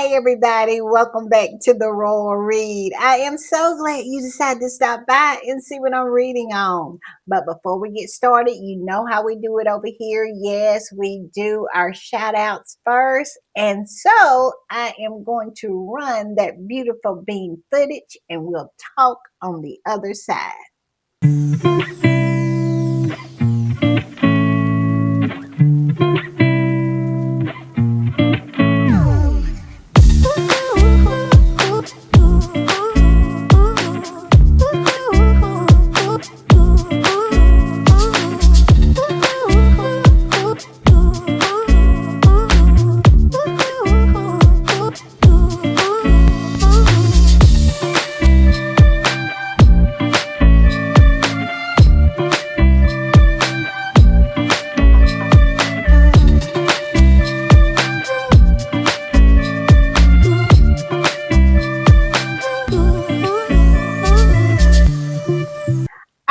Hey everybody, welcome back to the Royal Read. I am so glad you decided to stop by and see what I'm reading on. But before we get started, you know how we do it over here. Yes, we do our shout outs first. And so I am going to run that beautiful bean footage and we'll talk on the other side.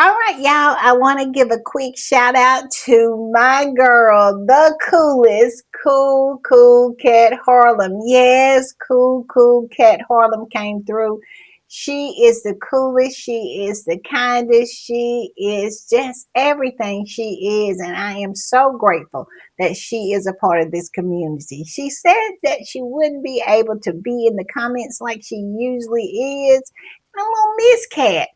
All right, y'all. I want to give a quick shout out to my girl, the coolest, cool cat Harlem. Yes, cool cat Harlem came through. She is the coolest. She is the kindest. She is just everything she is. And I am so grateful that she is a part of this community. She said that she wouldn't be able to be in the comments like she usually is. I'm going to miss Cat.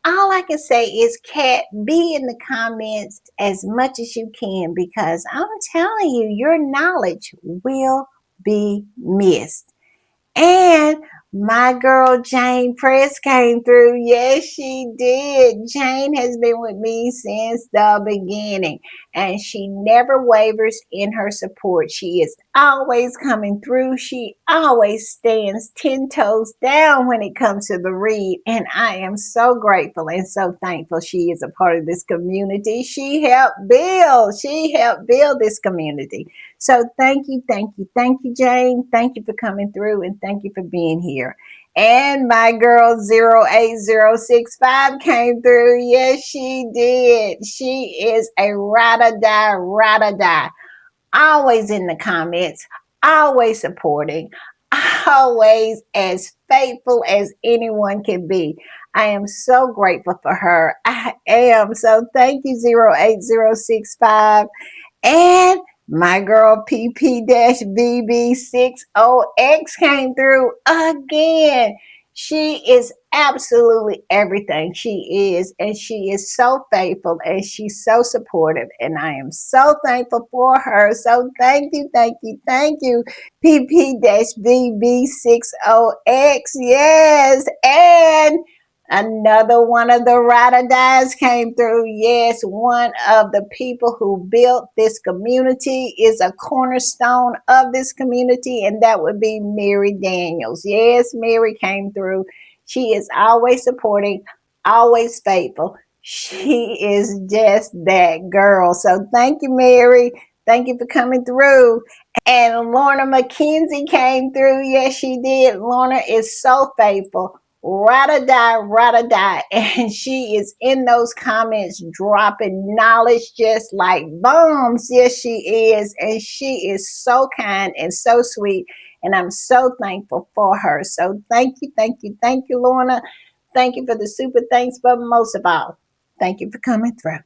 All I can say is, Kat, be in the comments as much as you can because I'm telling you, your knowledge will be missed. And my girl Jane Press came through. Yes, she did. Jane has been with me since the beginning, and she never wavers in her support. She is always coming through. She always stands 10 toes down when it comes to the read. And I am so grateful and so thankful she is a part of this community. She helped build. She helped build this community. So thank you, Jane. Thank you for coming through and thank you for being here. And my girl 08065 came through. Yes, she did. She is a ride or die. Always in the comments, always supporting, always as faithful as anyone can be. I am so grateful for her. I am. So thank you, 08065. And my girl PP-BB60X came through again. She is absolutely everything she is, and she is so faithful and she's so supportive, and I am so thankful for her. So thank you, PP-BB60X. Yes, and another one of the ride or dies came through. Yes, one of the people who built this community is a cornerstone of this community, and that would be Mary Daniels. Yes, Mary came through. She is always supporting, always faithful. She is just that girl. So thank you, Mary. Thank you for coming through. And Lorna McKenzie came through. Yes, she did. Lorna is so faithful. Ride or die. And she is in those comments dropping knowledge just like bombs. Yes, she is. And she is so kind and so sweet. And I'm so thankful for her. So thank you, Lorna. Thank you for the super thanks, but most of all, thank you for coming through.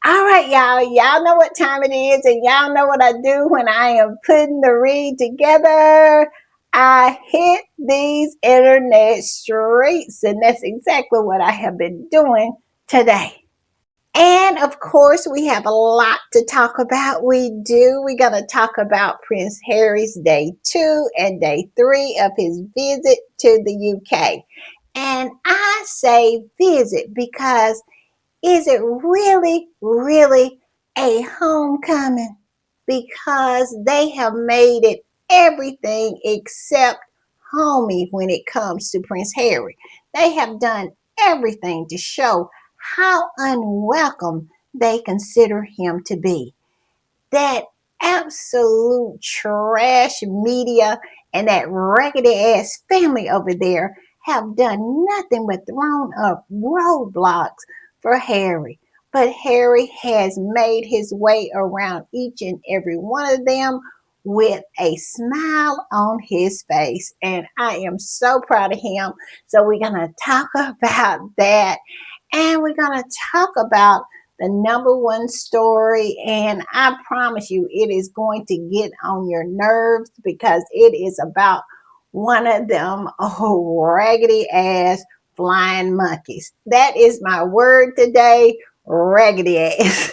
All right, y'all. Y'all know what time it is, and y'all know what I do when I am putting the read together. I hit these internet streets, and that's exactly what I have been doing today. And of course, we have a lot to talk about. We do. We're going to talk about Prince Harry's day 2 and day 3 of his visit to the UK. And I say visit because is it really a homecoming? Because they have made it everything except homey when it comes to Prince Harry. They have done everything to show how unwelcome they consider him to be. That absolute trash media and that raggedy ass family over there have done nothing but thrown up roadblocks for Harry. But Harry has made his way around each and every one of them with a smile on his face. And I am so proud of him. So we're going to talk about that. And we're going to talk about the number one story. And I promise you, it is going to get on your nerves because it is about one of them raggedy ass flying monkeys. That is my word today, raggedy ass.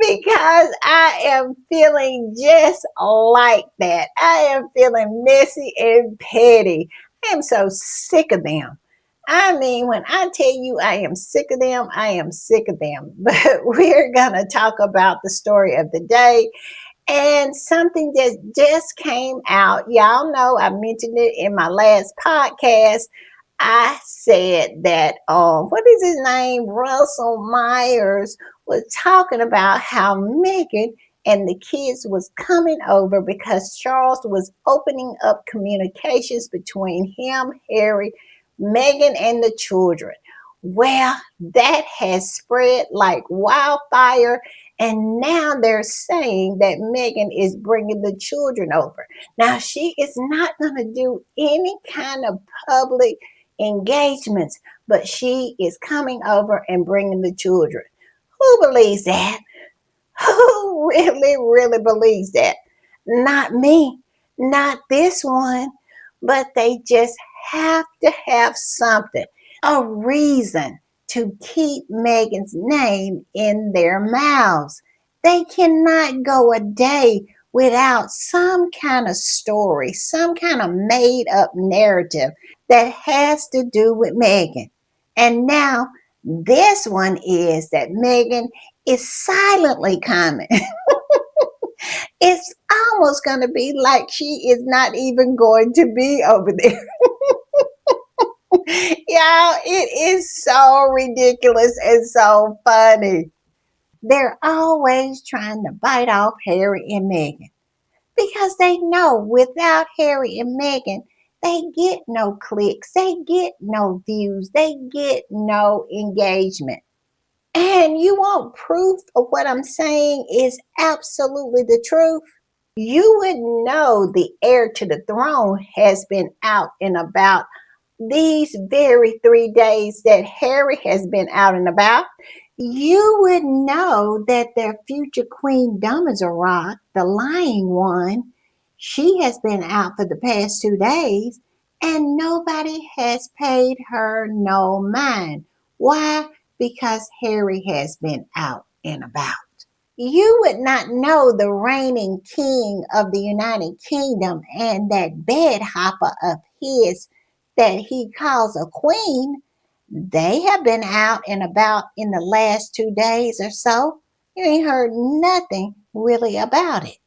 Because I am feeling just like that. I am feeling messy and petty. I am so sick of them. I mean, when I tell you I am sick of them, I am sick of them. But we're going to talk about the story of the day and something that just came out. Y'all know I mentioned it in my last podcast. I said that what is his name? Russell Myers was talking about how Meghan and the kids was coming over because Charles was opening up communications between him, Harry, Meghan, and the children. Well, that has spread like wildfire, and now they're saying that Meghan is bringing the children over. Now, she is not going to do any kind of public engagements, but she is coming over and bringing the children. Who believes that? Who really, really believes that? Not me, not this one, but they just have to have something, a reason to keep Meghan's name in their mouths. They cannot go a day without some kind of story, some kind of made up narrative that has to do with Meghan. And now this one is that Meghan is silently coming. It's almost going to be like she is not even going to be over there. Y'all, it is so ridiculous and so funny. They're always trying to bite off Harry and Meghan because they know without Harry and Meghan, they get no clicks, they get no views, they get no engagement. And you want proof of what I'm saying is absolutely the truth? You would know the heir to the throne has been out and about these very 3 days that Harry has been out and about. You would know that their future queen Dumazara, the lying one, she has been out for the past 2 days and nobody has paid her no mind. Why? Because Harry has been out and about. You would not know the reigning king of the United Kingdom and that bed hopper of his that he calls a queen. They have been out and about in the last 2 days or so. You ain't heard nothing really about it.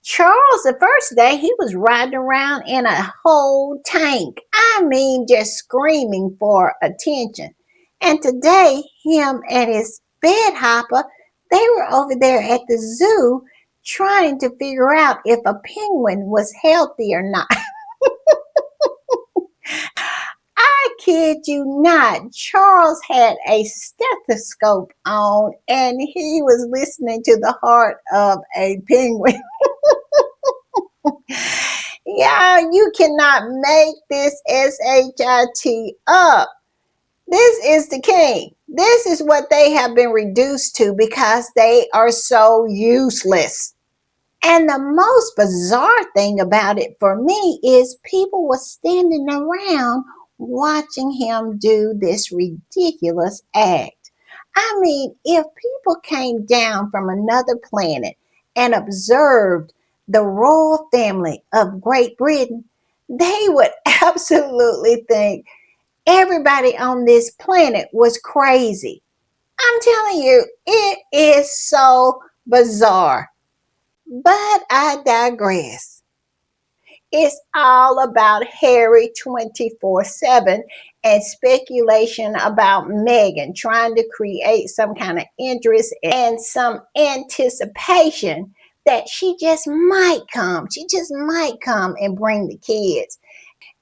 Charles, the first day, he was riding around in a whole tank. I mean, just screaming for attention. And today, him and his bed hopper, they were over there at the zoo trying to figure out if a penguin was healthy or not. I kid you not. Charles had a stethoscope on and he was listening to the heart of a penguin. Yeah, you cannot make this SHIT up. This is the king. This is what they have been reduced to because they are so useless. And the most bizarre thing about it for me is people were standing around watching him do this ridiculous act. I mean, if people came down from another planet and observed the royal family of Great Britain, they would absolutely think everybody on this planet was crazy. I'm telling you, it is so bizarre. But I digress. It's all about Harry 24/7 and speculation about Meghan trying to create some kind of interest and some anticipation that she just might come. She just might come and bring the kids.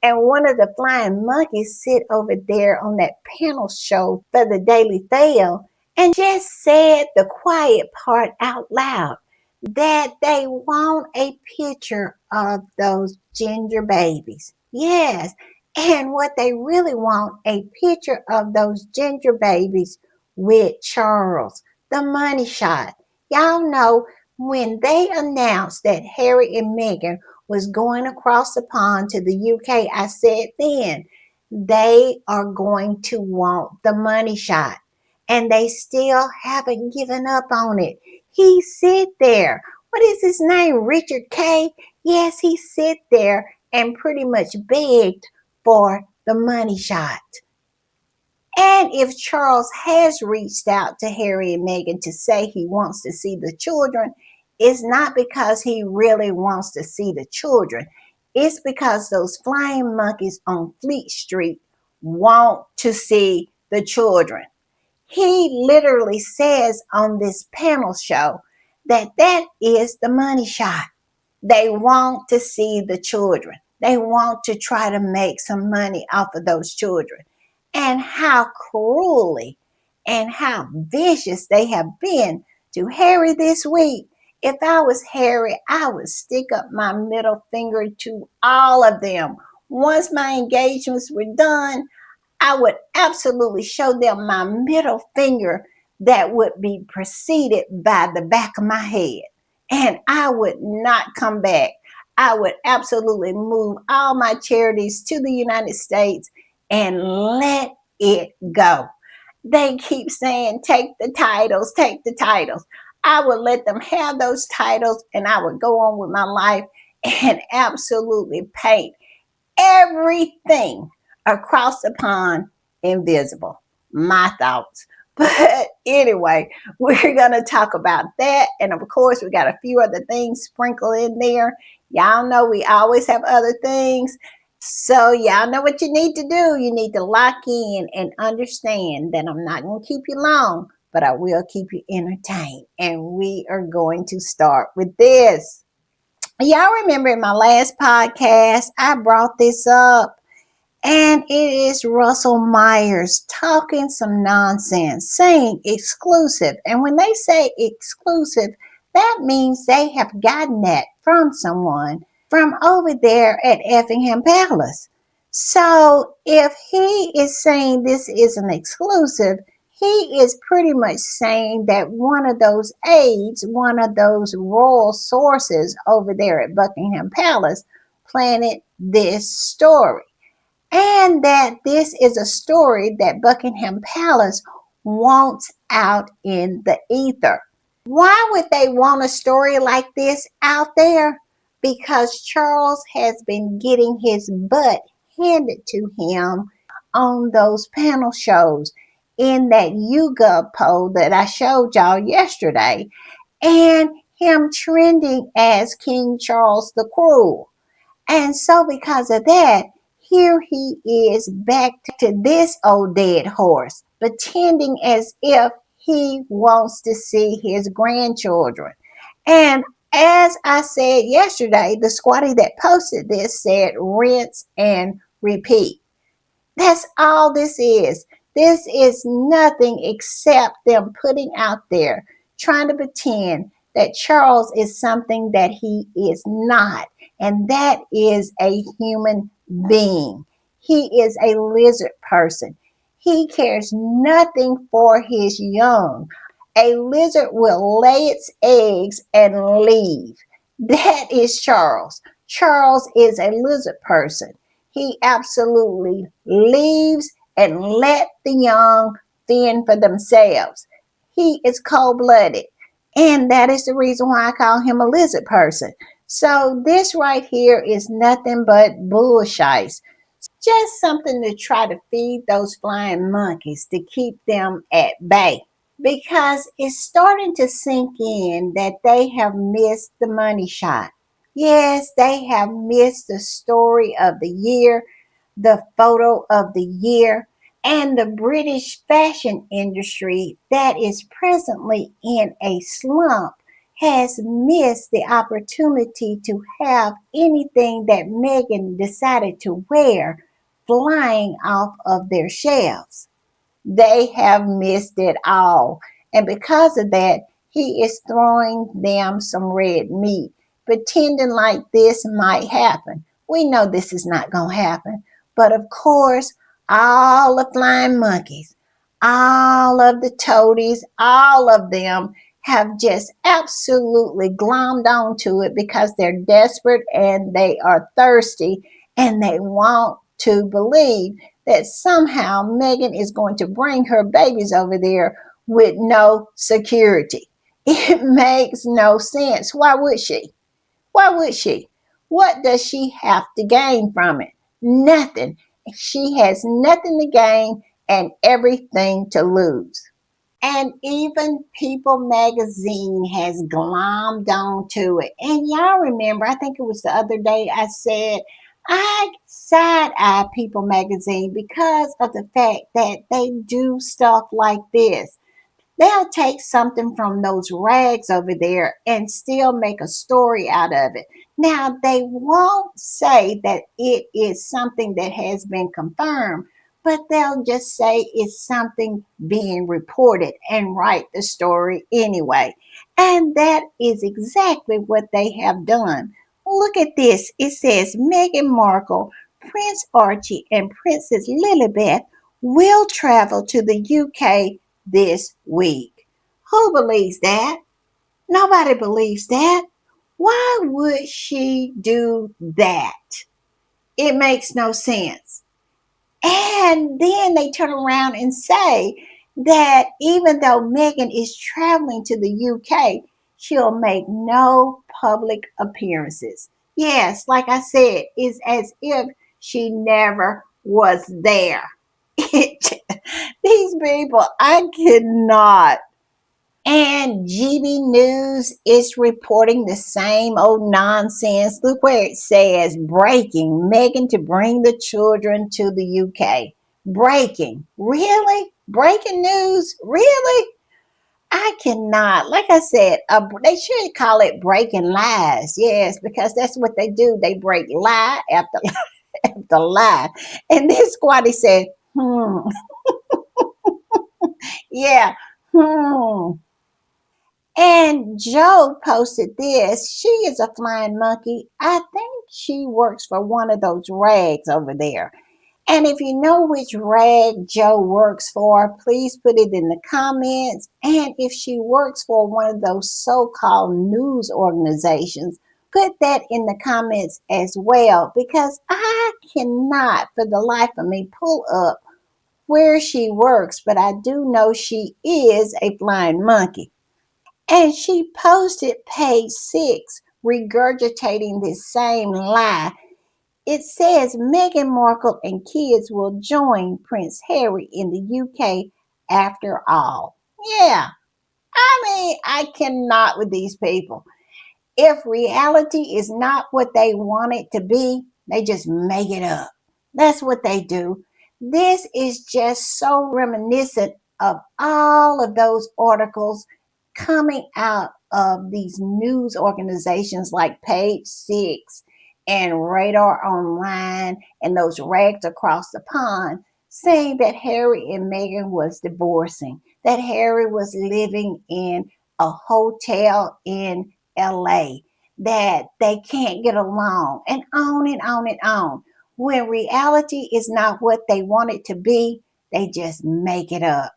And one of the flying monkeys sit over there on that panel show for the Daily Fail and just said the quiet part out loud. that they want a picture of those ginger babies. Yes. And what they really want, a picture of those ginger babies with Charles, the money shot. Y'all know when they announced that Harry and Meghan was going across the pond to the UK, I said then they are going to want the money shot. And they still haven't given up on it. He sit there. What is his name? Richard K. Yes, he sit there and pretty much begged for the money shot. And if Charles has reached out to Harry and Meghan to say he wants to see the children, it's not because he really wants to see the children. It's because those flying monkeys on Fleet Street want to see the children. He literally says on this panel show that that is the money shot. They want to see the children. They want to try to make some money off of those children. And how cruelly and how vicious they have been to Harry this week. If I was Harry, I would stick up my middle finger to all of them. Once my engagements were done, I would absolutely show them my middle finger that would be preceded by the back of my head. And I would not come back. I would absolutely move all my charities to the United States and let it go. They keep saying, take the titles, take the titles. I would let them have those titles and I would go on with my life and absolutely paint everything across the pond invisible. My thoughts. But anyway, we're going to talk about that. And of course, we got a few other things sprinkled in there. Y'all know we always have other things. So, y'all know what you need to do. You need to lock in and understand that I'm not going to keep you long, but I will keep you entertained. And we are going to start with this. Y'all remember in my last podcast, I brought this up, and it is Russell Myers talking some nonsense, saying exclusive. And when they say exclusive, that means they have gotten that from someone from over there at Effingham Palace. So if he is saying this is an exclusive, he is pretty much saying that one of those aides, one of those royal sources over there at Buckingham Palace, planted this story. And that this is a story that Buckingham Palace wants out in the ether. Why would they want a story like this out there? Because Charles has been getting his butt handed to him on those panel shows in that YouGov poll that I showed y'all yesterday, and him trending as King Charles the Cruel. And so, because of that, here he is back to this old dead horse, pretending as if he wants to see his grandchildren. And as I said yesterday, the squatty that posted this said rinse and repeat. That's all this is. This is nothing except them putting out there, trying to pretend that Charles is something that he is not, and that is a human being. He is a lizard person. He cares nothing for his young. A lizard will lay its eggs and leave. That is Charles. Charles is a lizard person. He absolutely leaves and let the young fend for themselves. He is cold-blooded. And that is the reason why I call him a lizard person. So this right here is nothing but bullshit. Just something to try to feed those flying monkeys to keep them at bay. Because it's starting to sink in that they have missed the money shot. Yes, they have missed the story of the year, the photo of the year, and the British fashion industry that is presently in a slump has missed the opportunity to have anything that Meghan decided to wear flying off of their shelves. They have missed it all. And because of that, he is throwing them some red meat, pretending like this might happen. We know this is not going to happen. But of course, all the flying monkeys, all of the toadies, all of them have just absolutely glommed onto it because they're desperate and they are thirsty and they want to believe that somehow Meghan is going to bring her babies over there with no security. It makes no sense. Why would she? Why would she? What does she have to gain from it? Nothing. She has nothing to gain and everything to lose. And even People magazine has glommed on to it. And y'all remember, I think it was the other day I said, I side eye People magazine because of the fact that they do stuff like this. They'll take something from those rags over there and still make a story out of it. Now, they won't say that it is something that has been confirmed, but they'll just say it's something being reported and write the story anyway. And that is exactly what they have done. Look at this. It says Meghan Markle, Prince Archie, and Princess Lilibet will travel to the UK this week. Who believes that? Nobody believes that. Why would she do that? It makes no sense. And then they turn around and say that even though Meghan is traveling to the UK, she'll make no public appearances. Yes, like I said, it's as if she never was there. These people, I cannot. And GB News is reporting the same old nonsense. Look where it says breaking Meghan to bring the children to the UK. Breaking. Really? Breaking news? Really? I cannot. Like I said, they should call it breaking lies. Yes, because that's what they do. They break lie after lie after lie. And this squatty said, yeah, And Joe posted this. She is a flying monkey. I think she works for one of those rags over there. And if you know which rag Joe works for, please put it in the comments. And if she works for one of those so called news organizations, put that in the comments as well because I cannot for the life of me pull up where she works, but I do know she is a flying monkey. And she posted page 6, regurgitating this same lie. It says Meghan Markle and kids will join Prince Harry in the UK after all. Yeah, I mean, I cannot with these people. If reality is not what they want it to be, they just make it up. That's what they do. This is just so reminiscent of all of those articles coming out of these news organizations like Page Six and Radar Online and those rags across the pond saying that Harry and Meghan was divorcing, that Harry was living in a hotel in LA, that they can't get along, and on and on and on. When reality is not what they want it to be, they just make it up.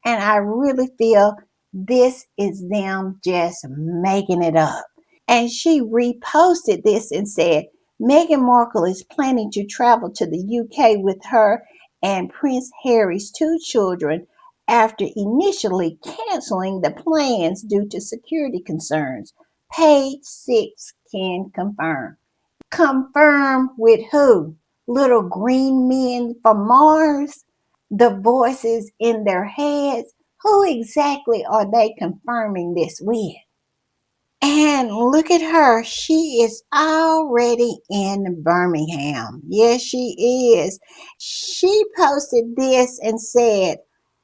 And I really feel this is them just making it up. And she reposted this and said, Meghan Markle is planning to travel to the UK with her and Prince Harry's 2 children after initially canceling the plans due to security concerns. Page 6 can confirm. Confirm with who? Little green men from Mars? The voices in their heads? Who exactly are they confirming this with? And look at her. She is already in Birmingham. Yes, she is. She posted this and said,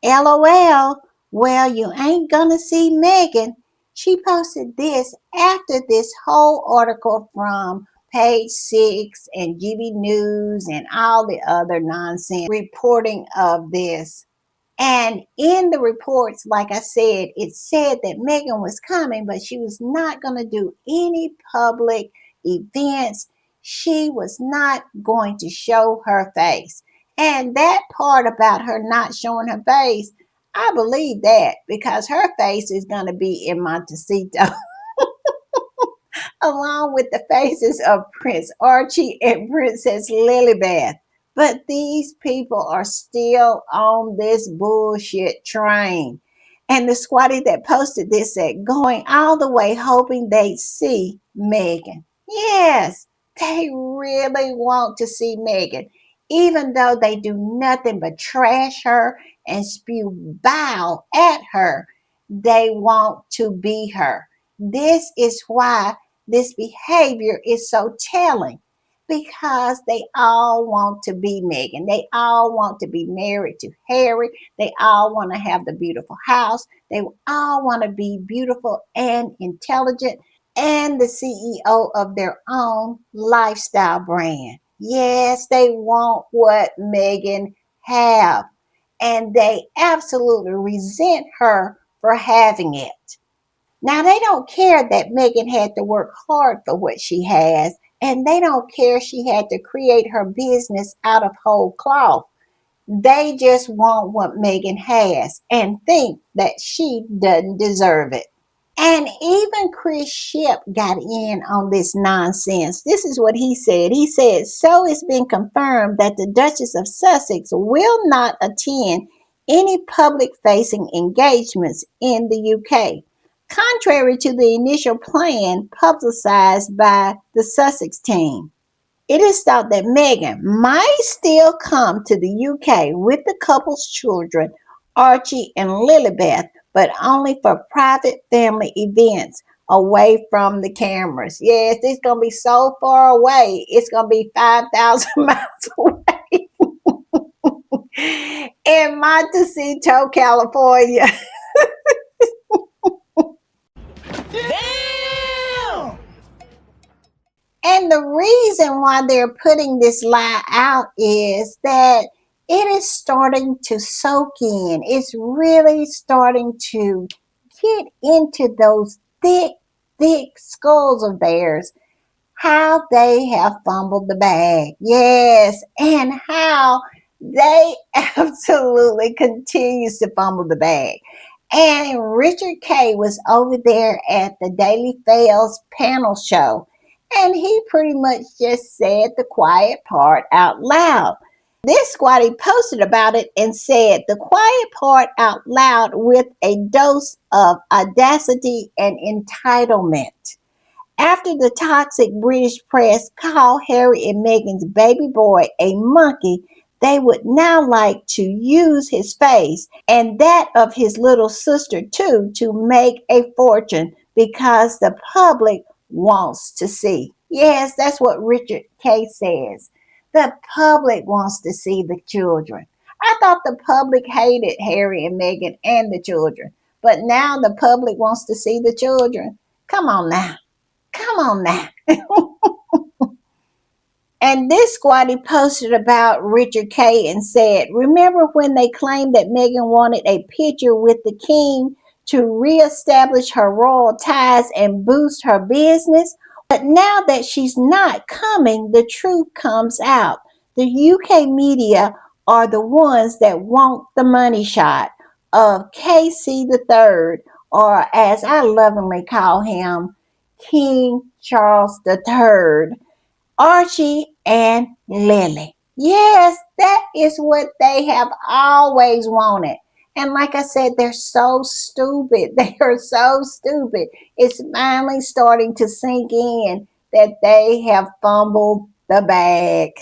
LOL, well, you ain't gonna see Meghan. She posted this after this whole article from Page Six and GB News and all the other nonsense reporting of this. And in the reports, like I said, it said that Meghan was coming, but she was not going to do any public events. She was not going to show her face. And that part about her not showing her face, I believe that because her face is going to be in Montecito along with the faces of Prince Archie and Princess Lilibeth. But these people are still on this bullshit train. And the squatty that posted this said, going all the way hoping they'd see Meghan. Yes, they really want to see Meghan, even though they do nothing but trash her and spew bile at her. They want to be her. This is why this behavior is so telling because they all want to be Meghan. They all want to be married to Harry. They all want to have the beautiful house. They all want to be beautiful and intelligent and the CEO of their own lifestyle brand. Yes, they want what Meghan have, and they absolutely resent her for having it. Now, they don't care that Meghan had to work hard for what she has, and they don't care she had to create her business out of whole cloth. They just want what Meghan has and think that she doesn't deserve it. And even Chris Ship got in on this nonsense. This is what he said. He said, so it's been confirmed that the Duchess of Sussex will not attend any public facing engagements in the UK, contrary to the initial plan publicized by the Sussex team. It is thought that Meghan might still come to the UK with the couple's children, Archie and Lilibeth, but only for private family events away from the cameras. Yes, it's going to be so far away. It's going to be 5,000 miles away in Montecito, California. Damn! And the reason why they're putting this lie out is that it is starting to soak in. It's really starting to get into those thick, thick skulls of theirs, how they have fumbled the bag. Yes, and how they absolutely continues to fumble the bag. And Richard K was over there at the Daily Fails panel show, and he pretty much just said the quiet part out loud. This squatty posted about it and said the quiet part out loud with a dose of audacity and entitlement. After the toxic British press called Harry and Meghan's baby boy a monkey, they would now like to use his face and that of his little sister too to make a fortune because the public wants to see. Yes, that's what Richard K says. The public wants to see the children. I thought the public hated Harry and Meghan and the children, but now the public wants to see the children. Come on now. Come on now. And this squatty posted about Richard K and said, remember when they claimed that Meghan wanted a picture with the king to reestablish her royal ties and boost her business? But now that she's not coming, the truth comes out. The UK media are the ones that want the money shot of KC the Third, or as I lovingly call him, King Charles the Third, Archie and Lily. Yes, that is what they have always wanted. And like I said, they're so stupid. They are so stupid. It's finally starting to sink in that they have fumbled the bag.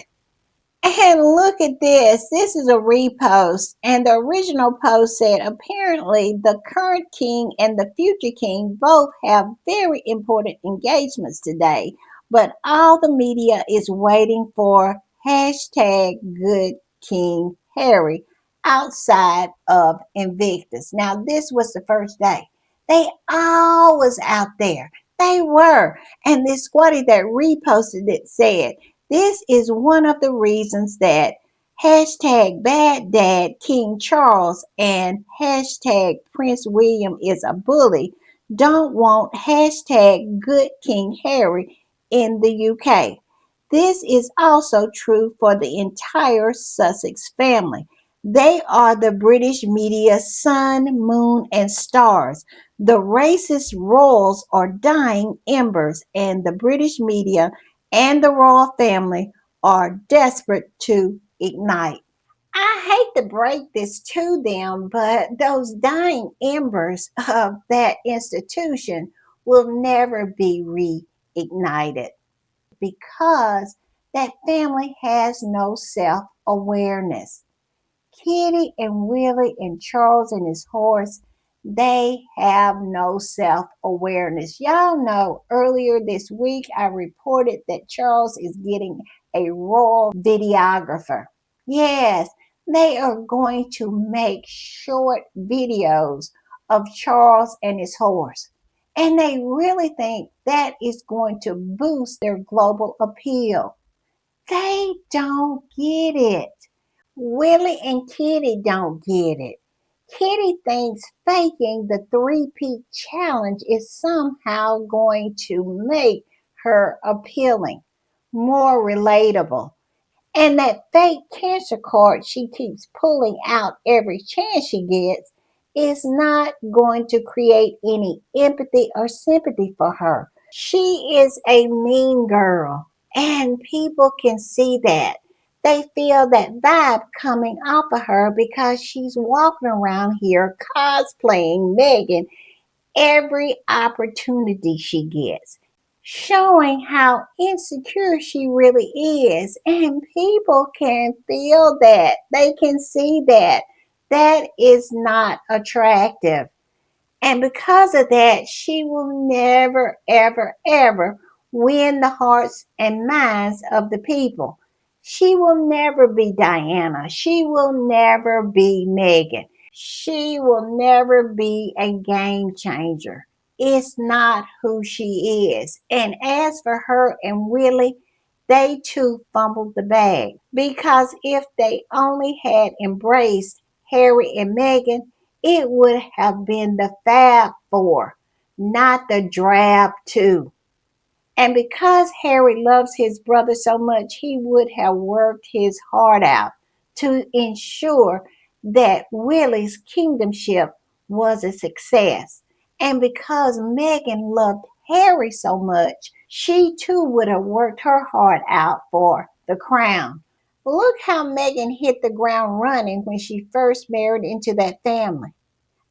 And look at this. This is a repost. And the original post said apparently the current king and the future king both have very important engagements today. But all the media is waiting for hashtag good King Harry outside of Invictus. Now, this was the first day. They all was out there. They were. And this squatty that reposted it said, this is one of the reasons that Hashtag bad dad King Charles and hashtag Prince William is a bully don't want hashtag good King Harry in the UK. This is also true for the entire Sussex family. They are the British media's sun, moon, and stars. The racist royals are dying embers, and the British media and the royal family are desperate to ignite. I hate to break this to them, but those dying embers of that institution will never be reignited because that family has no self awareness. Kitty and Willie and Charles and his horse, they have no self awareness. Y'all know earlier this week I reported that Charles is getting a royal videographer. Yes, they are going to make short videos of Charles and his horse. And they really think that is going to boost their global appeal. They don't get it. Willie and Kitty don't get it. Kitty thinks faking the three-peat challenge is somehow going to make her appealing, more relatable. And that fake cancer card she keeps pulling out every chance she gets is not going to create any empathy or sympathy for her. She is a mean girl, and people can see that. They feel that vibe coming off of her because she's walking around here cosplaying Meghan every opportunity she gets, showing how insecure she really is. And people can feel that. They can see that. That is not attractive. And because of that, she will never, ever, ever win the hearts and minds of the people. She will never be Diana. She will never be Meghan. She will never be a game changer. It's not who she is. And as for her and Willie, they too fumbled the bag. Because if they only had embraced Harry and Meghan, it would have been the Fab Four, not the Drab Two. And because Harry loves his brother so much, he would have worked his heart out to ensure that Willie's kingdomship was a success. And because Meghan loved Harry so much, she too would have worked her heart out for the crown. Look how Meghan hit the ground running when she first married into that family.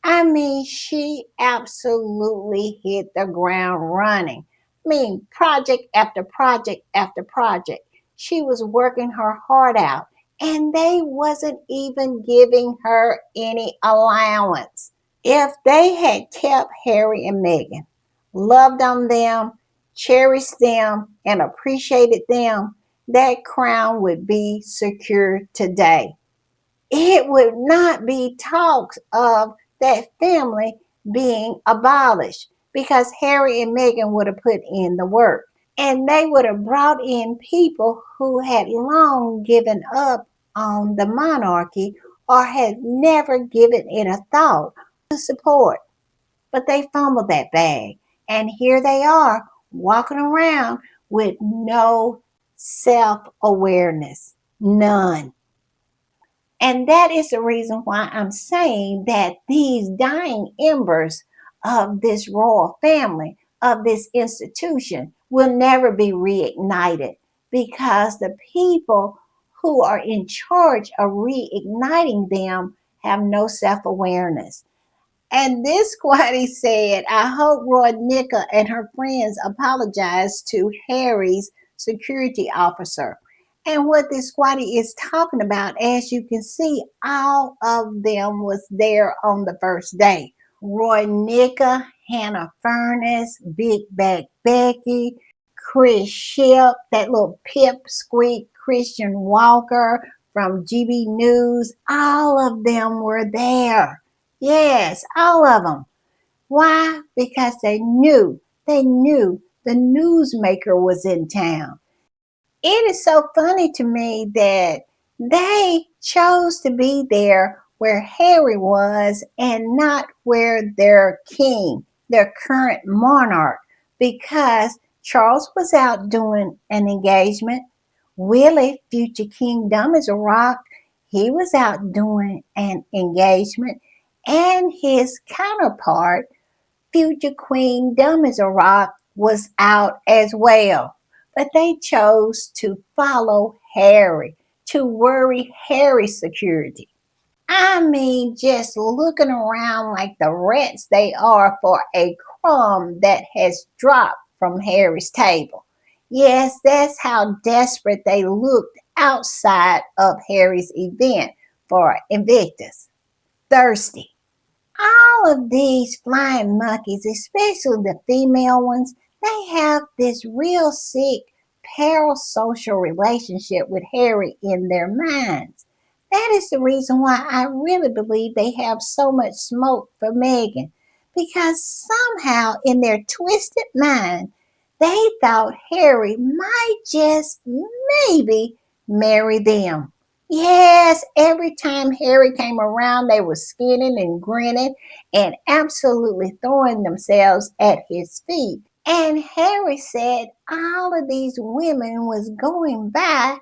I mean, she absolutely hit the ground running. I mean, project after project after project. She was working her heart out, and they wasn't even giving her any allowance. If they had kept Harry and Meghan, loved on them, cherished them, and appreciated them, that crown would be secure today. It would not be talks of that family being abolished because Harry and Meghan would have put in the work. And they would have brought in people who had long given up on the monarchy or had never given it a thought to support. But they fumbled that bag. And here they are walking around with no self awareness. None. And that is the reason why I'm saying that these dying embers of this royal family, of this institution, will never be reignited because the people who are in charge of reigniting them have no self awareness. And this squatty said, I hope Rodnicka and her friends apologize to Harry's security officer. And what this squatty is talking about, as you can see, all of them was there on the first day. Rodnicka, Hannah Furness, Big Back Becky, Chris Ship, that little pipsqueak Christian Walker from GB News, all of them were there. Yes, all of them. Why? Because they knew the newsmaker was in town. It is so funny to me that They chose to be there where Harry was and not where their king, their current monarch, because Charles was out doing an engagement. Willie, future King Dumb as a Rock, he was out doing an engagement. And his counterpart, future Queen Dumb as a Rock, was out as well. But they chose to follow Harry, to worry Harry's security. I mean, just looking around like the rats they are for a crumb that has dropped from Harry's table. Yes, that's how desperate they looked outside of Harry's event for Invictus. Thirsty. All of these flying monkeys, especially the female ones, they have this real sick parasocial relationship with Harry in their minds. That is the reason why I really believe they have so much smoke for Meghan, because somehow in their twisted mind, they thought Harry might just maybe marry them. Yes, every time Harry came around, they were skinning and grinning and absolutely throwing themselves at his feet. And Harry said all of these women was going by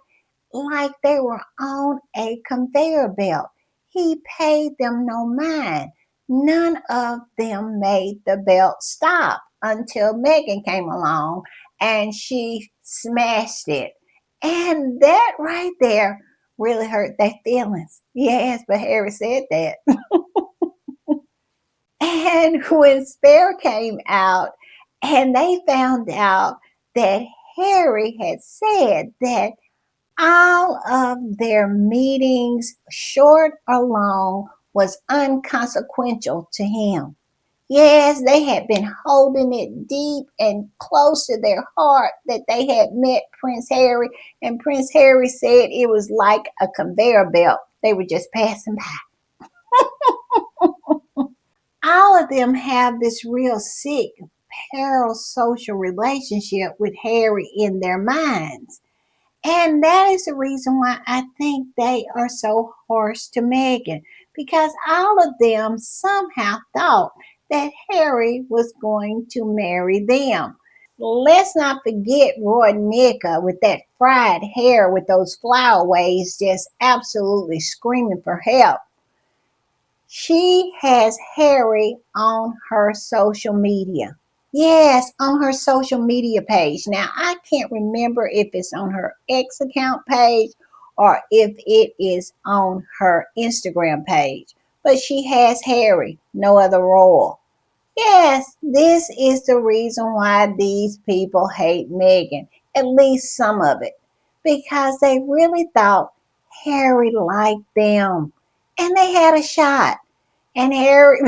like they were on a conveyor belt. He paid them no mind. None of them made the belt stop until Meghan came along and she smashed it. And that right there really hurt their feelings. Yes, but Harry said that. And when Spare came out and they found out that Harry had said that all of their meetings, short or long, was unconsequential to him. Yes, they had been holding it deep and close to their heart that they had met Prince Harry, and Prince Harry said it was like a conveyor belt. They were just passing by. All of them have this real sick parasocial relationship with Harry in their minds. And that is the reason why I think they are so harsh to Meghan, because all of them somehow thought that Harry was going to marry them. Let's not forget Roy Nika with that fried hair with those flower waves just absolutely screaming for help. She has Harry on her social media. Yes, on her social media page. Now, I can't remember if it's on her X account page or if it is on her Instagram page, but she has Harry, no other royal. Yes, this is the reason why these people hate Meghan, at least some of it, because they really thought Harry liked them and they had a shot. And Harry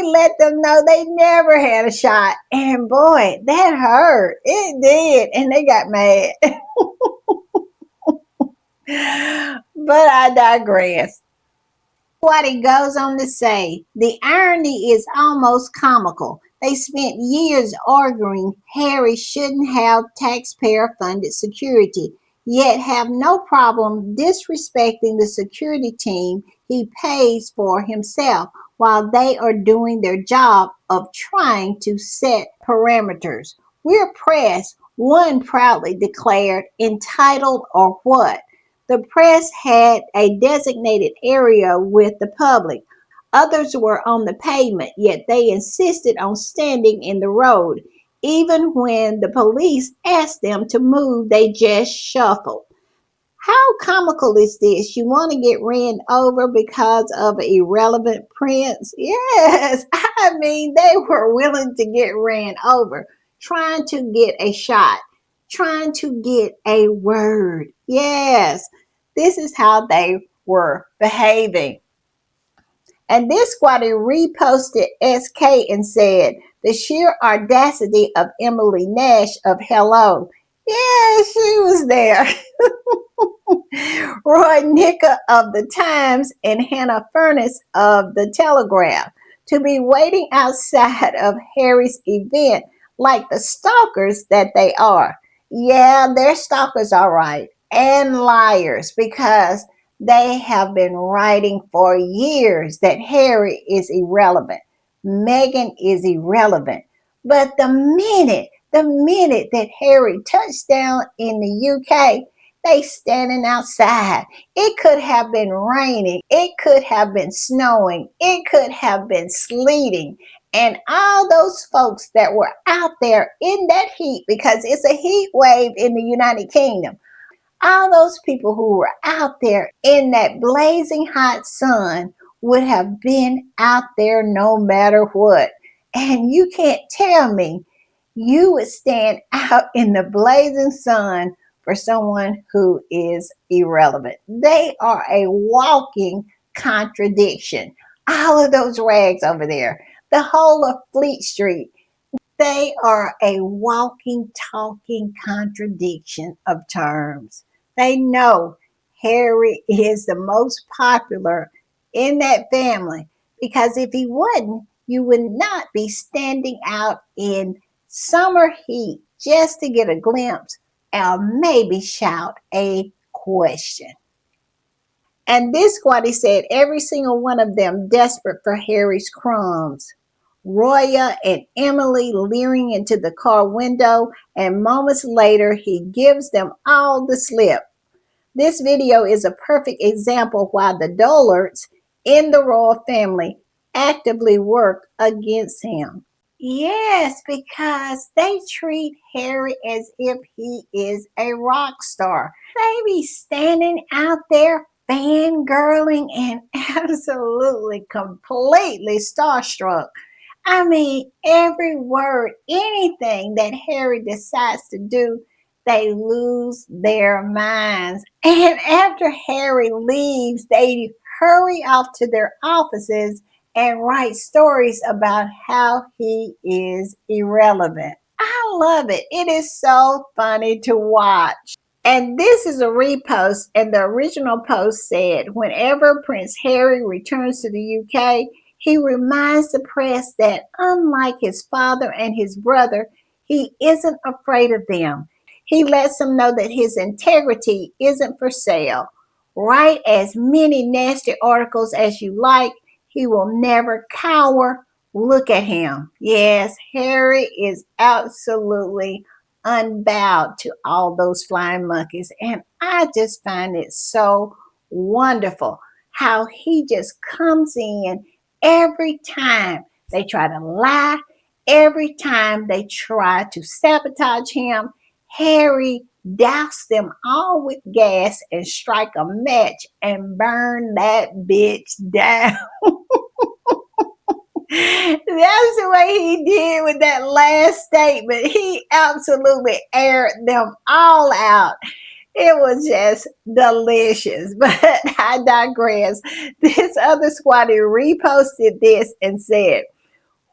let them know they never had a shot. And boy, that hurt. It did. And they got mad. But I digress. What he goes on to say, the irony is almost comical. They spent years arguing Harry shouldn't have taxpayer funded security, yet have no problem disrespecting the security team he pays for himself while they are doing their job of trying to set parameters. We're pressed, one proudly declared, entitled or what? The press had a designated area with the public. Others were on the pavement, yet they insisted on standing in the road. Even when the police asked them to move, they just shuffled. How comical is this? You want to get ran over because of an irrelevant prince? Yes, I mean, they were willing to get ran over, trying to get a shot, trying to get a word. Yes, this is how they were behaving. And this squatty reposted SK and said, the sheer audacity of Emily Nash of Hello. Yeah, she was there. Roy Nika of the Times and Hannah Furness of the Telegraph to be waiting outside of Harry's event like the stalkers that they are. Yeah, they're stalkers, all right, and liars because they have been writing for years that Harry is irrelevant. Meghan is irrelevant. But the minute that Harry touched down in the UK, they standing outside. It could have been raining. It could have been snowing. It could have been sleeting, and all those folks that were out there in that heat, because it's a heat wave in the United Kingdom, all those people who were out there in that blazing hot sun would have been out there no matter what. And you can't tell me you would stand out in the blazing sun for someone who is irrelevant. They are a walking contradiction. All of those rags over there, the whole of Fleet Street, they are a walking, talking contradiction of terms. They know Harry is the most popular in that family because if he wasn't, you would not be standing out in summer heat just to get a glimpse or maybe shout a question. And this squatty said every single one of them desperate for Harry's crumbs. Roya and Emily leering into the car window, and moments later, he gives them all the slip. This video is a perfect example why the Dollards in the royal family actively work against him. Yes, because they treat Harry as if he is a rock star. They be standing out there fangirling and absolutely completely starstruck. I mean, every word, anything that Harry decides to do, they lose their minds. And after Harry leaves, they hurry off to their offices and write stories about how he is irrelevant. I love it. It is so funny to watch. And this is a repost, and the original post said, whenever Prince Harry returns to the UK, he reminds the press that unlike his father and his brother, he isn't afraid of them. He lets them know that his integrity isn't for sale. Write as many nasty articles as you like. He will never cower. Look at him. Yes, Harry is absolutely unbowed to all those flying monkeys. And I just find it so wonderful how he just comes in every time they try to lie, every time they try to sabotage him. Harry douse them all with gas and strike a match and burn that bitch down. That's the way he did with that last statement. He absolutely aired them all out. It was just delicious. But I digress. This other squatter reposted this and said,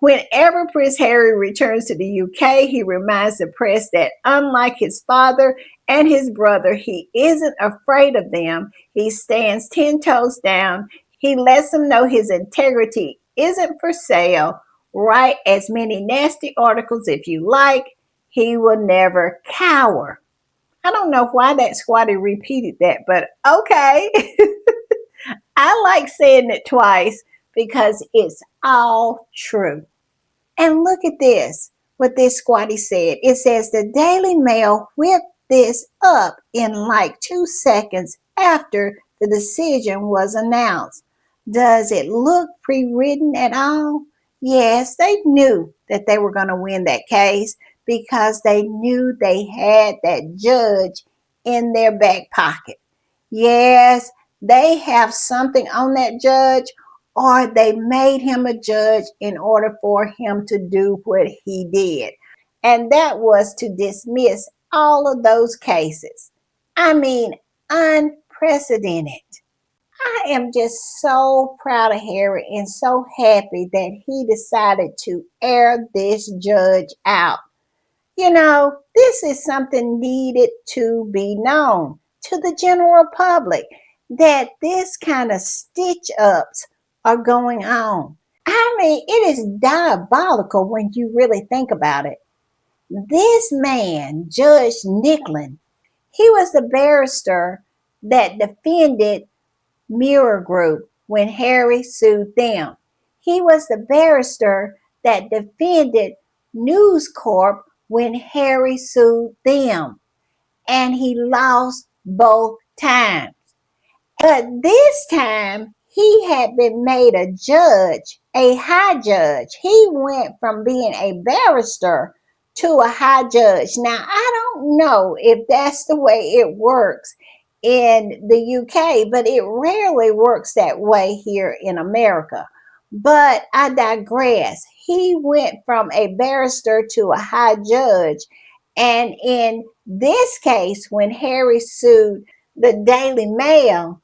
whenever Prince Harry returns to the UK, he reminds the press that unlike his father and his brother, he isn't afraid of them. He stands 10 toes down. He lets them know his integrity isn't for sale. Write as many nasty articles if you like. He will never cower. I don't know why that squatty repeated that, but okay. I like saying it twice because it's all true. And look at this, what this squatty said. It says the Daily Mail whipped this up in like 2 seconds after the decision was announced. Does it look pre-written at all? Yes, they knew that they were going to win that case because they knew they had that judge in their back pocket. Yes, they have something on that judge, or they made him a judge in order for him to do what he did. And that was to dismiss all of those cases. I mean, unprecedented. I am just so proud of Harry and so happy that he decided to air this judge out. You know, this is something needed to be known to the general public that this kind of stitch ups are going on. I mean, it is diabolical when you really think about it. This man, Judge Nicklin, he was the barrister that defended Mirror Group when Harry sued them. He was the barrister that defended News Corp when Harry sued them. And he lost both times. But this time, he had been made a judge, a high judge. He went from being a barrister to a high judge. Now, I don't know if that's the way it works in the UK, but it rarely works that way here in America. But I digress. He went from a barrister to a high judge. And in this case, when Harry sued the Daily Mail,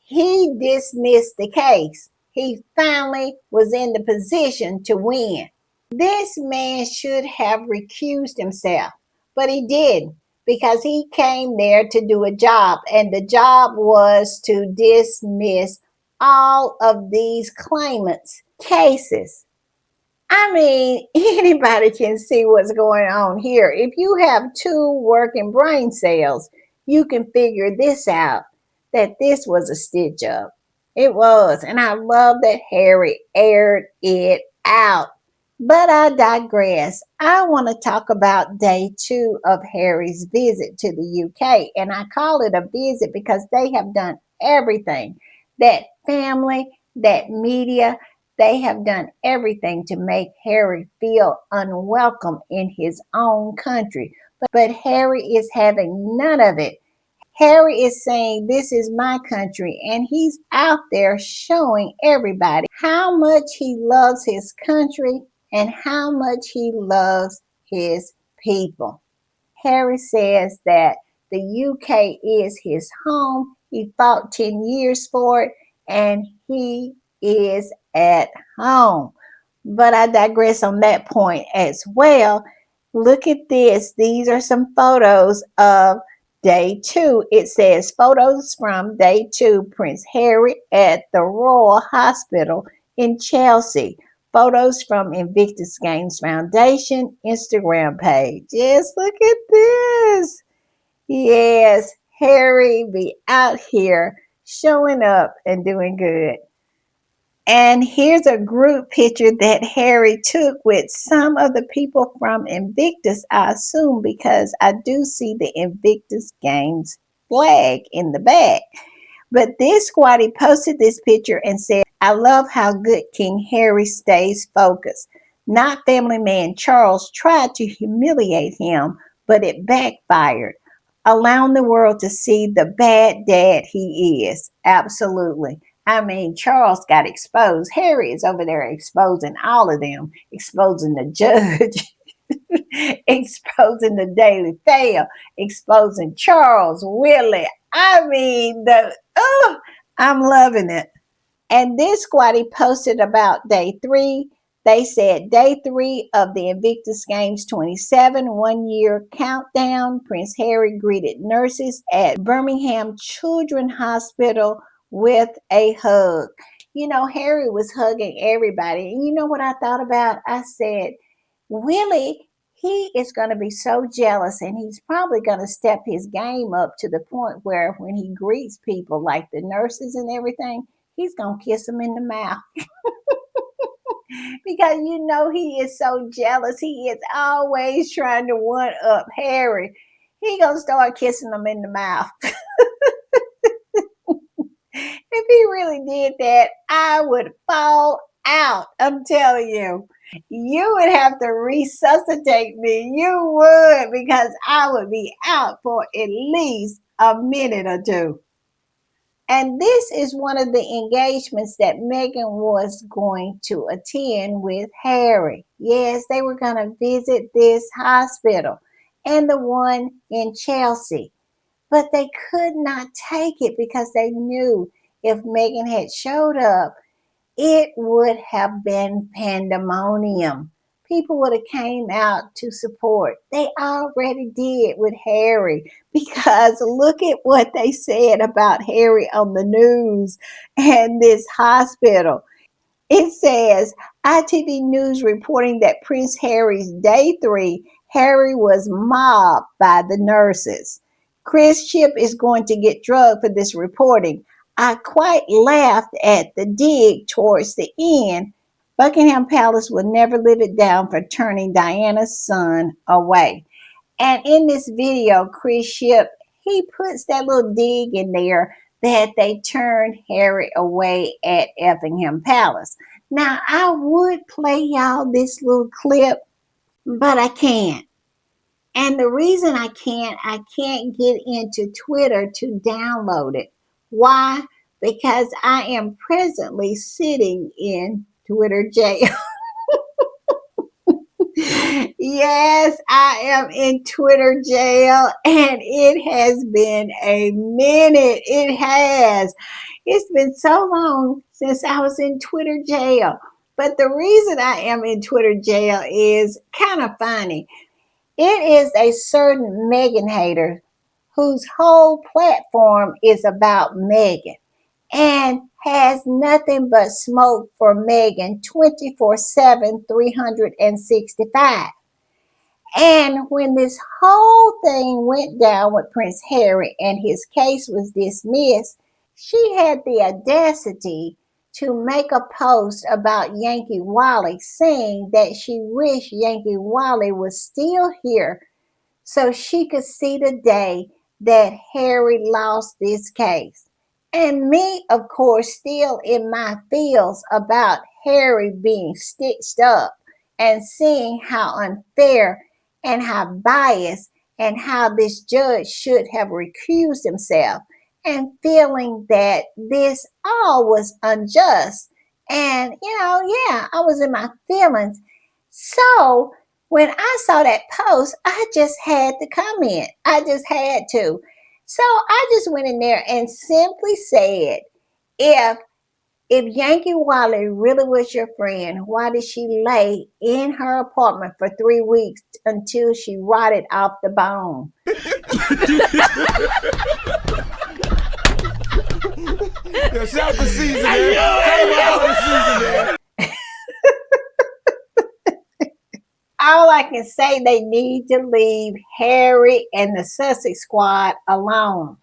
he dismissed the case. He finally was in the position to win. This man should have recused himself, but he didn't because he came there to do a job, and the job was to dismiss all of these claimants' cases. I mean, anybody can see what's going on here. If you have two working brain cells, you can figure this out, that this was a stitch up. It was. And I love that Harry aired it out. But I digress. I want to talk about day 2 of Harry's visit to the UK. And I call it a visit because they have done everything. That family, that media, they have done everything to make Harry feel unwelcome in his own country. But Harry is having none of it. Harry is saying, "This is my country," and he's out there showing everybody how much he loves his country and how much he loves his people. Harry says that the UK is his home. He fought 10 years for it, and he is at home. But I digress on that point as well. Look at this. These are some photos of day 2. It says photos from day 2, Prince Harry at the Royal Hospital in Chelsea. Photos from Invictus Games Foundation Instagram page. Yes, look at this. Yes, Harry be out here showing up and doing good. And here's a group picture that Harry took with some of the people from Invictus, I assume, because I do see the Invictus Games flag in the back. But this squatty posted this picture and said, "I love how good King Harry stays focused. Not family man Charles tried to humiliate him, but it backfired, allowing the world to see the bad dad he is." Absolutely. I mean, Charles got exposed. Harry is over there exposing all of them, exposing the judge, exposing the Daily Fail, exposing Charles, Willie. I mean, I'm loving it. And this squatty posted about day 3. They said day 3 of the Invictus Games 27 1-year countdown. Prince Harry greeted nurses at Birmingham Children's Hospital with a hug. You know, Harry was hugging everybody. And you know what I thought about? I said, Willie, he is going to be so jealous, and he's probably going to step his game up to the point where when he greets people like the nurses and everything, he's going to kiss them in the mouth. Because you know he is so jealous. He is always trying to one up Harry. He going to start kissing them in the mouth. If he really did that, I would fall out. I'm telling you. You would have to resuscitate me. You would, because I would be out for at least a minute or two. And this is one of the engagements that Meghan was going to attend with Harry. Yes, they were going to visit this hospital and the one in Chelsea. But they could not take it because they knew if Meghan had showed up, it would have been pandemonium. People would have came out to support. They already did with Harry, because look at what they said about Harry on the news and this hospital. It says ITV News reporting that Prince Harry's day 3 Harry was mobbed by the nurses. Chris Chip is going to get drugged for this reporting. I quite laughed at the dig towards the end. Buckingham Palace will never live it down for turning Diana's son away. And in this video, Chris Ship, he puts that little dig in there that they turned Harry away at Effingham Palace. Now, I would play y'all this little clip, but I can't. And the reason I can't get into Twitter to download it. Why? Because I am presently sitting in Twitter jail. Yes, I am in Twitter jail, and it has been a minute. It has. It's been so long since I was in Twitter jail. But the reason I am in Twitter jail is kind of funny. It is a certain Meghan hater whose whole platform is about Meghan and has nothing but smoke for Meghan 24/7, 365. And when this whole thing went down with Prince Harry and his case was dismissed, she had the audacity to make a post about Yankee Wally saying that she wished Yankee Wally was still here so she could see the day that Harry lost this case. And me, of course, still in my feels about Harry being stitched up and seeing how unfair and how biased and how this judge should have recused himself and feeling that this all was unjust. And, yeah, I was in my feelings. So when I saw that post, I just had to comment. I just had to. So I just went in there and simply said, if Yankee Wally really was your friend, why did she lay in her apartment for 3 weeks until she rotted off the bone? Yo, shout the season, man. Shout the season, man. All I can say, they need to leave Harry and the Sussex squad alone.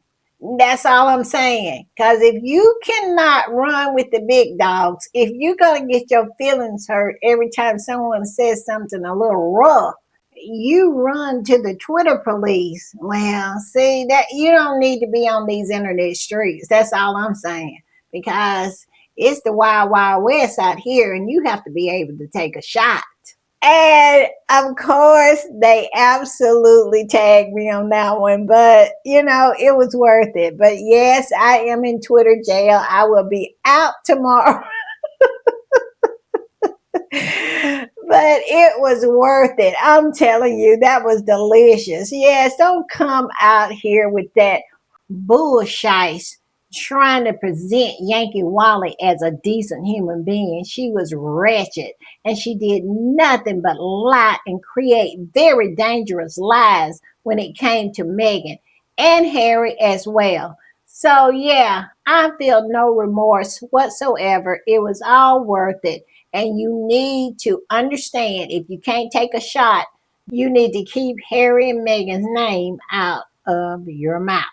That's all I'm saying. Because if you cannot run with the big dogs, if you're going to get your feelings hurt every time someone says something a little rough, you run to the Twitter police. Well, see, that you don't need to be on these internet streets. That's all I'm saying. Because it's the wild, wild west out here, and you have to be able to take a shot. And of course, they absolutely tagged me on that one, but it was worth it. But yes, I am in Twitter jail. I will be out tomorrow. But it was worth it. I'm telling you, that was delicious. Yes, don't come out here with that bullshit trying to present Yankee Wally as a decent human being. She was wretched and she did nothing but lie and create very dangerous lies when it came to Meghan and Harry as well. So, yeah, I feel no remorse whatsoever. It was all worth it. And you need to understand, if you can't take a shot, you need to keep Harry and Meghan's name out of your mouth.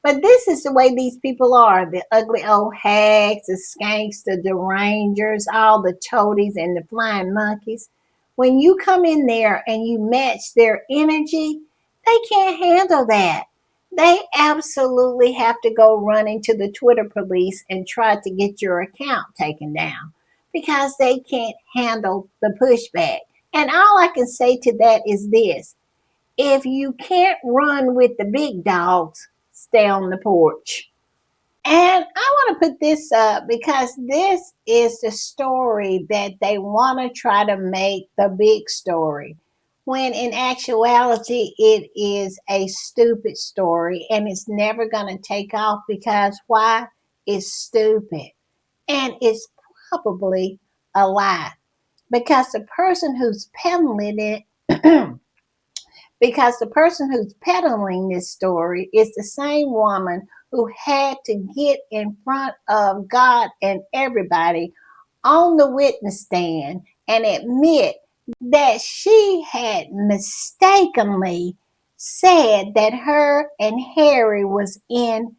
But this is the way these people are, the ugly old hags, the skanks, the derangers, all the toadies and the flying monkeys. When you come in there and you match their energy, they can't handle that. They absolutely have to go running to the Twitter police and try to get your account taken down because they can't handle the pushback. And all I can say to that is this: if you can't run with the big dogs, stay on the porch. And I want to put this up because this is the story that they want to try to make the big story, when in actuality it is a stupid story and it's never going to take off because why? It's stupid and it's probably a lie because the person who's peddling it because the person who's peddling this story is the same woman who had to get in front of God and everybody on the witness stand and admit that she had mistakenly said that her and Harry was in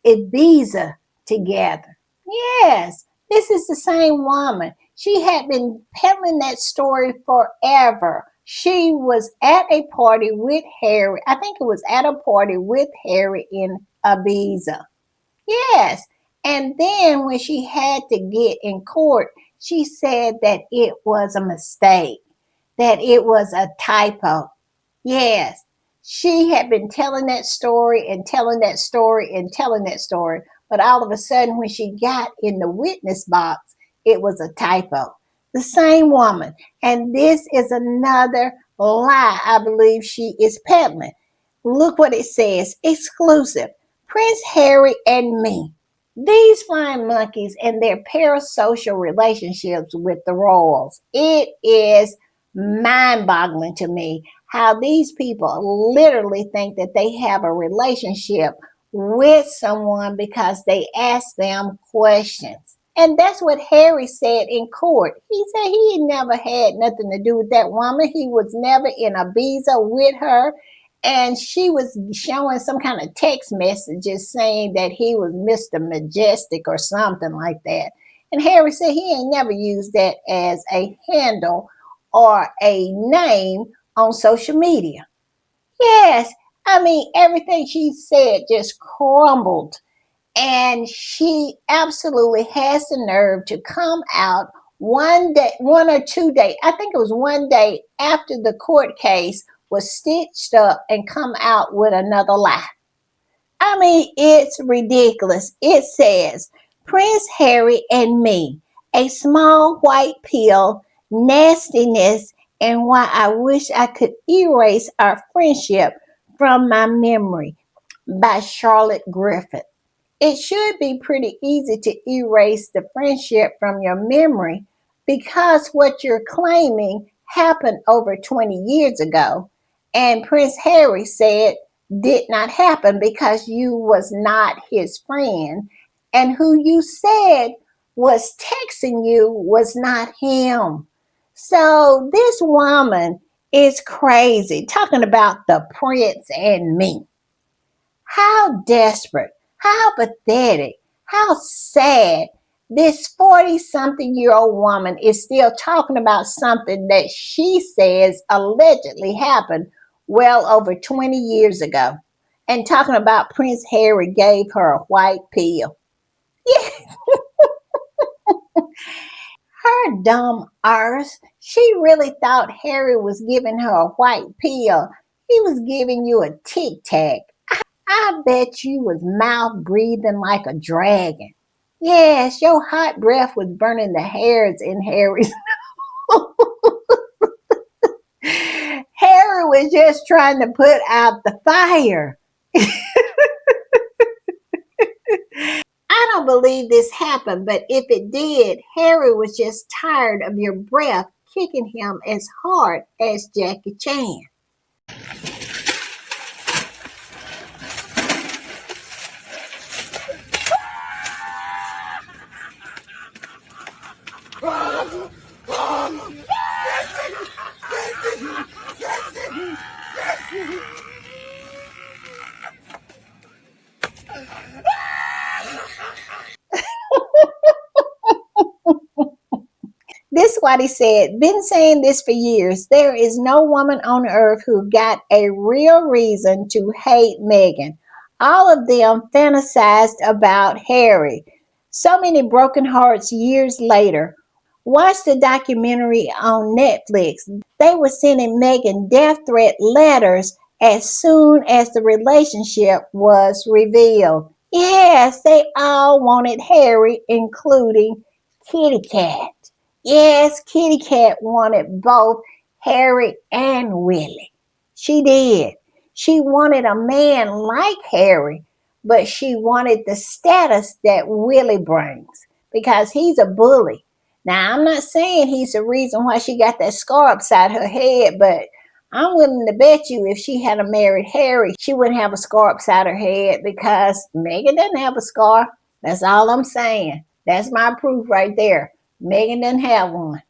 Ibiza together. Yes, this is the same woman. She had been peddling that story forever. She was at a party with Harry. I think it was at a party with Harry in Ibiza. Yes. And then when she had to get in court, she said that it was a mistake, that it was a typo. Yes. She had been telling that story and telling that story and telling that story. But all of a sudden, when she got in the witness box, it was a typo. The same woman. And this is another lie I believe she is peddling. Look what it says, exclusive. Prince Harry and me. These flying monkeys and their parasocial relationships with the royals. It is mind boggling to me how these people literally think that they have a relationship with someone because they ask them questions. And that's what Harry said in court. He said he never had nothing to do with that woman. He was never in Ibiza with her. And she was showing some kind of text messages saying that he was Mr. Majestic or something like that. And Harry said he ain't never used that as a handle or a name on social media. Yes, I mean, everything she said just crumbled. And she absolutely has the nerve to come out one day, 1 or 2 days, I think it was one day after the court case was stitched up and come out with another lie. I mean, it's ridiculous. It says, Prince Harry and me, a small white pill, nastiness, and why I wish I could erase our friendship from my memory by Charlotte Griffith. It should be pretty easy to erase the friendship from your memory because what you're claiming happened over 20 years ago. And Prince Harry said did not happen because you was not his friend. And who you said was texting you was not him. So this woman is crazy talking about the prince and me. How desperate, how pathetic, how sad this 40 something year old woman is still talking about something that she says allegedly happened well over 20 years ago. And talking about Prince Harry gave her a white pill. Yeah, her dumb arse. She really thought Harry was giving her a white pill. He was giving you a tic tac. I bet you was mouth breathing like a dragon. Yes, your hot breath was burning the hairs in Harry's. Harry was just trying to put out the fire. I don't believe this happened, but if it did, Harry was just tired of your breath kicking him as hard as Jackie Chan. This is what he said. Been saying this for years. There is no woman on earth who got a real reason to hate Meghan. All of them fantasized about Harry. So many broken hearts years later. Watch the documentary on Netflix. They were sending Meghan death threat letters as soon as the relationship was revealed. Yes, they all wanted Harry, including Kitty Cat. Yes, Kitty Cat wanted both Harry and Willie. She did. She wanted a man like Harry, but she wanted the status that Willie brings because he's a bully. Now, I'm not saying he's the reason why she got that scar upside her head, but I'm willing to bet you if she had married Harry, she wouldn't have a scar upside her head because Meghan doesn't have a scar. That's all I'm saying. That's my proof right there. Meghan doesn't have one.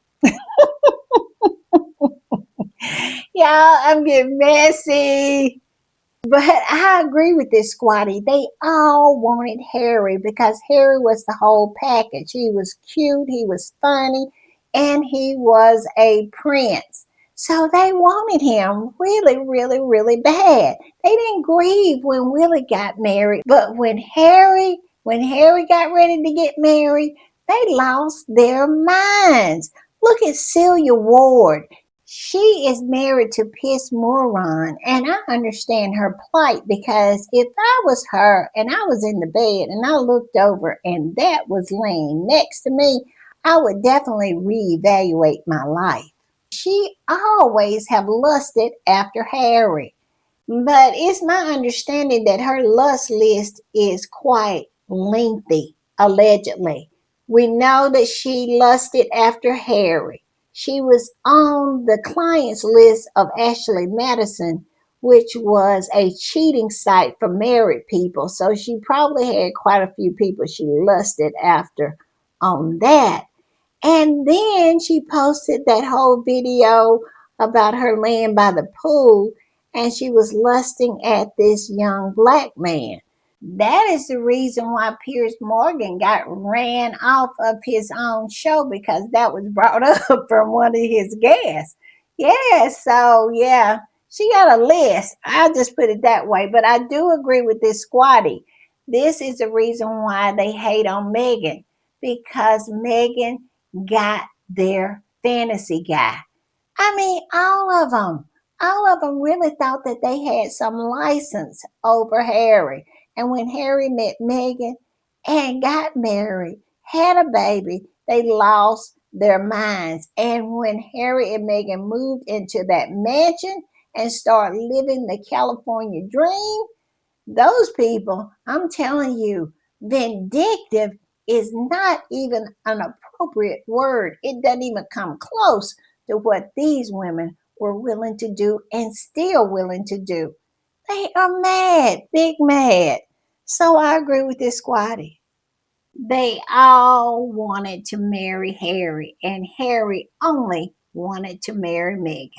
Y'all, I'm getting messy. But I agree with this squatty. They all wanted Harry because Harry was the whole package. He was cute, he was funny, and he was a prince. So they wanted him really, really, really bad. They didn't grieve when Willie got married, but when Harry got ready to get married, they lost their minds. Look at Celia Ward. She is married to Piss Moron, and I understand her plight because if I was her and I was in the bed and I looked over and that was laying next to me, I would definitely reevaluate my life. She always have lusted after Harry. But it's my understanding that her lust list is quite lengthy, allegedly. We know that she lusted after Harry. She was on the client's list of Ashley Madison, which was a cheating site for married people. So she probably had quite a few people she lusted after on that. And then she posted that whole video about her laying by the pool and she was lusting at this young black man. That is the reason why Piers Morgan got ran off of his own show because that was brought up from one of his guests. Yeah, so yeah, she got a list. I'll just put it that way. But I do agree with this squatty. This is the reason why they hate on Meghan because Meghan got their fantasy guy. I mean, all of them really thought that they had some license over Harry. And when Harry met Meghan and got married, had a baby, they lost their minds. And when Harry and Meghan moved into that mansion and started living the California dream, those people, I'm telling you, vindictive is not even an appropriate word. It doesn't even come close to what these women were willing to do and still willing to do. They are mad, big mad. So I agree with this squatty. They all wanted to marry Harry, and Harry only wanted to marry Meghan.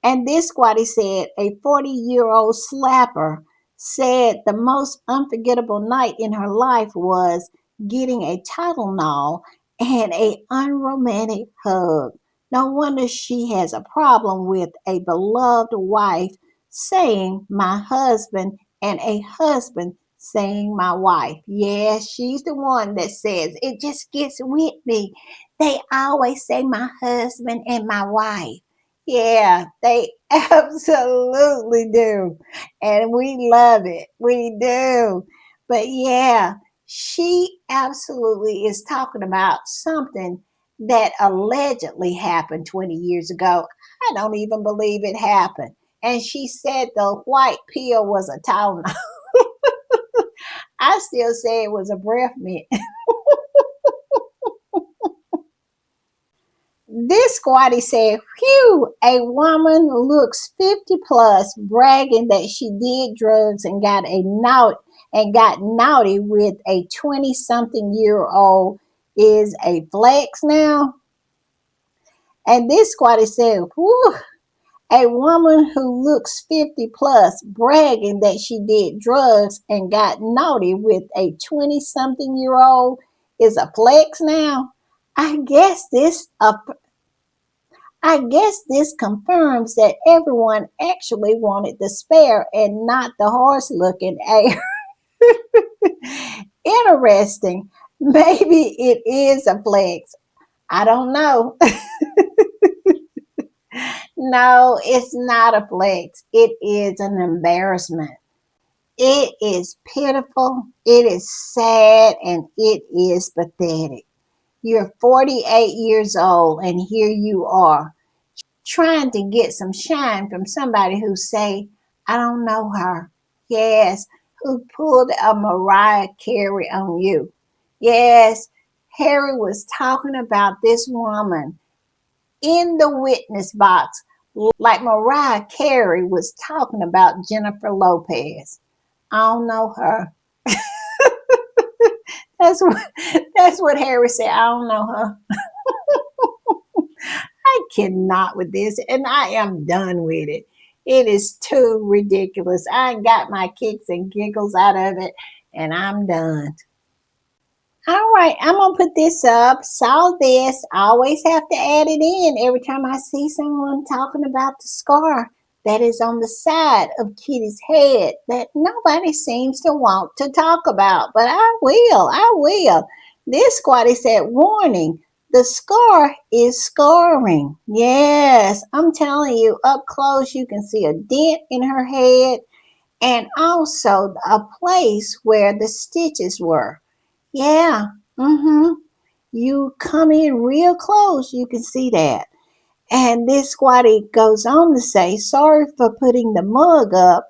And this squatty said a 40-year-old slapper said the most unforgettable night in her life was getting a Tylenol and a unromantic hug. No wonder she has a problem with a beloved wife saying my husband and a husband saying my wife. Yeah, she's the one that says it just gets with me. They always say my husband and my wife. Yeah, they absolutely do. And we love it. We do. But yeah, she absolutely is talking about something that allegedly happened 20 years ago. I don't even believe it happened. And she said the white pill was a Tylenol. I still say it was a breath mint. This squatty said, phew, a woman looks 50 plus bragging that she did drugs and got naughty with a 20 something year old is a flex now. And this squatty said, whew, a woman who looks 50 plus bragging that she did drugs and got naughty with a 20 something year old is a flex now. I guess this I guess this confirms that everyone actually wanted the spare and not the horse looking heir. Interesting. Maybe it is a flex. I don't know. No, it's not a flex. It is an embarrassment. It is pitiful. It is sad and it is pathetic. You're 48 years old and here you are trying to get some shine from somebody who say, I don't know her. Yes, who pulled a Mariah Carey on you. Yes, Harry was talking about this woman in the witness box like Mariah Carey was talking about Jennifer Lopez. I don't know her. That's what that's what Harry said. I don't know her. I cannot with this, and I am done with it. It is too ridiculous. I got my kicks and giggles out of it, and I'm done. All right, I'm gonna put this up. Saw this. I always have to add it in every time I see someone talking about the scar that is on the side of Kitty's head that nobody seems to want to talk about. But I will. I will. This squatty said, warning, the scar is scarring. Yes, I'm telling you, up close you can see a dent in her head and also a place where the stitches were. Yeah. Mm-hmm. You come in real close, you can see that. And this squatty goes on to say, sorry for putting the mug up,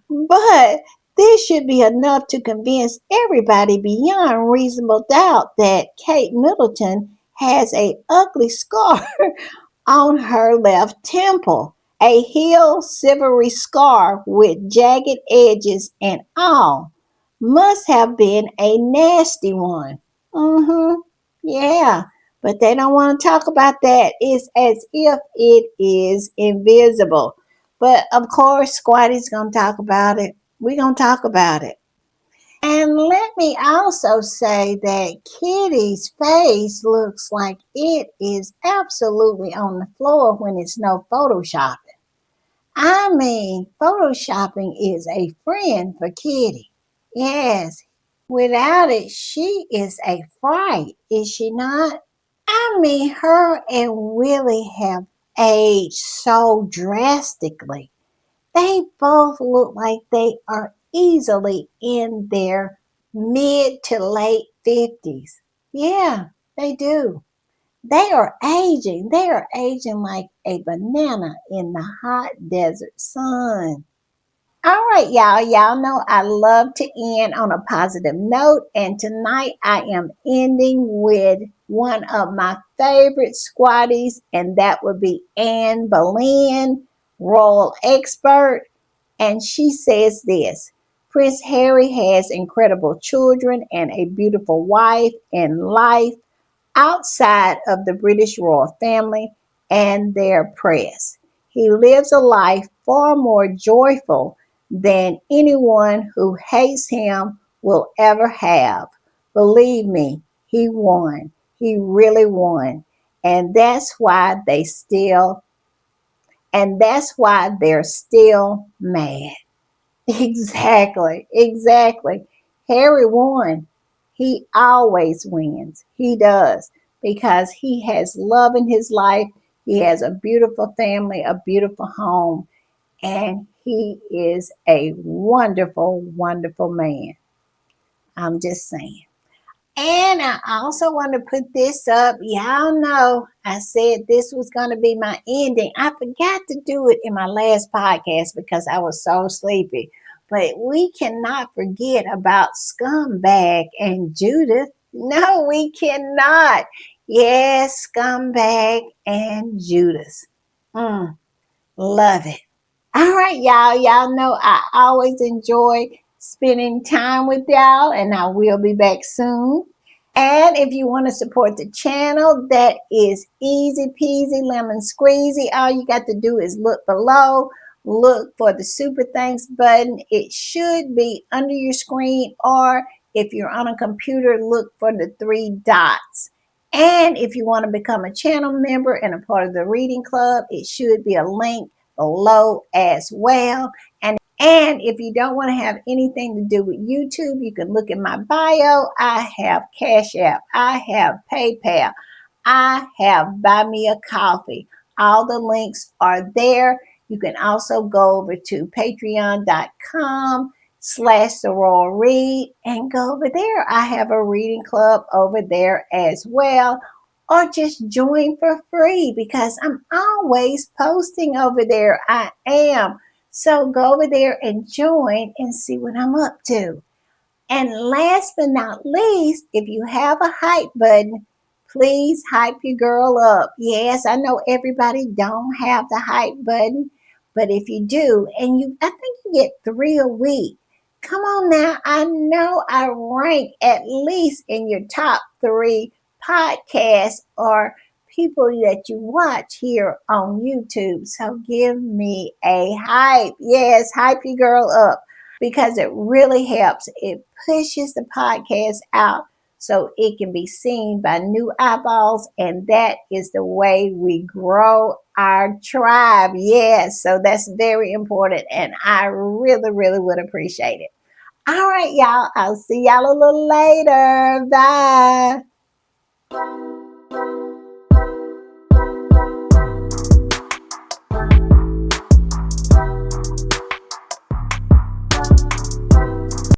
but this should be enough to convince everybody beyond reasonable doubt that Kate Middleton has a ugly scar on her left temple, a heel silvery scar with jagged edges and all. Must have been a nasty one. Mm-hmm. Yeah. But they don't want to talk about that. It's as if it is invisible. But of course, Squatty's gonna talk about it. We're gonna talk about it. And let me also say that Kitty's face looks like it is absolutely on the floor when it's no photoshopping. I mean, photoshopping is a friend for Kitty. Yes, without it, she is a fright, is she not? I mean, her and Willie have aged so drastically. They both look like they are easily in their mid to late 50s. Yeah, they do. They are aging. They are aging like a banana in the hot desert sun. All right, y'all. Y'all know I love to end on a positive note, and tonight I am ending with one of my favorite squatties, and that would be Anne Boleyn, royal expert. And she says this: Prince Harry has incredible children and a beautiful wife and life outside of the British royal family and their press. He lives a life far more joyful than anyone who hates him will ever have. Believe me, he won. He really won. And that's why they still and that's why they're still mad. Exactly, exactly. Harry won. He always wins. He does because he has love in his life. He has a beautiful family, a beautiful home, and he is a wonderful, wonderful man. I'm just saying. And I also want to put this up. Y'all know I said this was going to be my ending. I forgot to do it in my last podcast because I was so sleepy. But we cannot forget about Scumbag and Judith. No, we cannot. Yes, Scumbag and Judas. Love it. All right, y'all. Y'all know I always enjoy spending time with y'all, and I will be back soon. And if you want to support the channel, that is easy peasy lemon squeezy. All you got to do is look below, look for the super thanks button. It should be under your screen, or if you're on a computer, look for the three dots. And if you want to become a channel member and a part of the reading club, it should be a link below as well. And if you don't want to have anything to do with YouTube, you can look in my bio. I have Cash App, I have PayPal, I have Buy Me a Coffee. All the links are there. You can also go over to patreon.com/the Royal Read and go over there. I have a reading club over there as well. Or just join for free because I'm always posting over there. I am. So go over there and join and see what I'm up to. And last but not least, if you have a hype button, please hype your girl up. Yes, I know everybody don't have the hype button, but if you do, and I think you get 3 a week. Come on now, I know I rank at least in your top 3 podcasts or people that you watch here on YouTube. So give me a hype. Yes, hype your girl up because it really helps. It pushes the podcast out so it can be seen by new eyeballs, and that is the way we grow our tribe. Yes, so that's very important, and I really, really would appreciate it. All right, y'all. I'll see y'all a little later. Bye.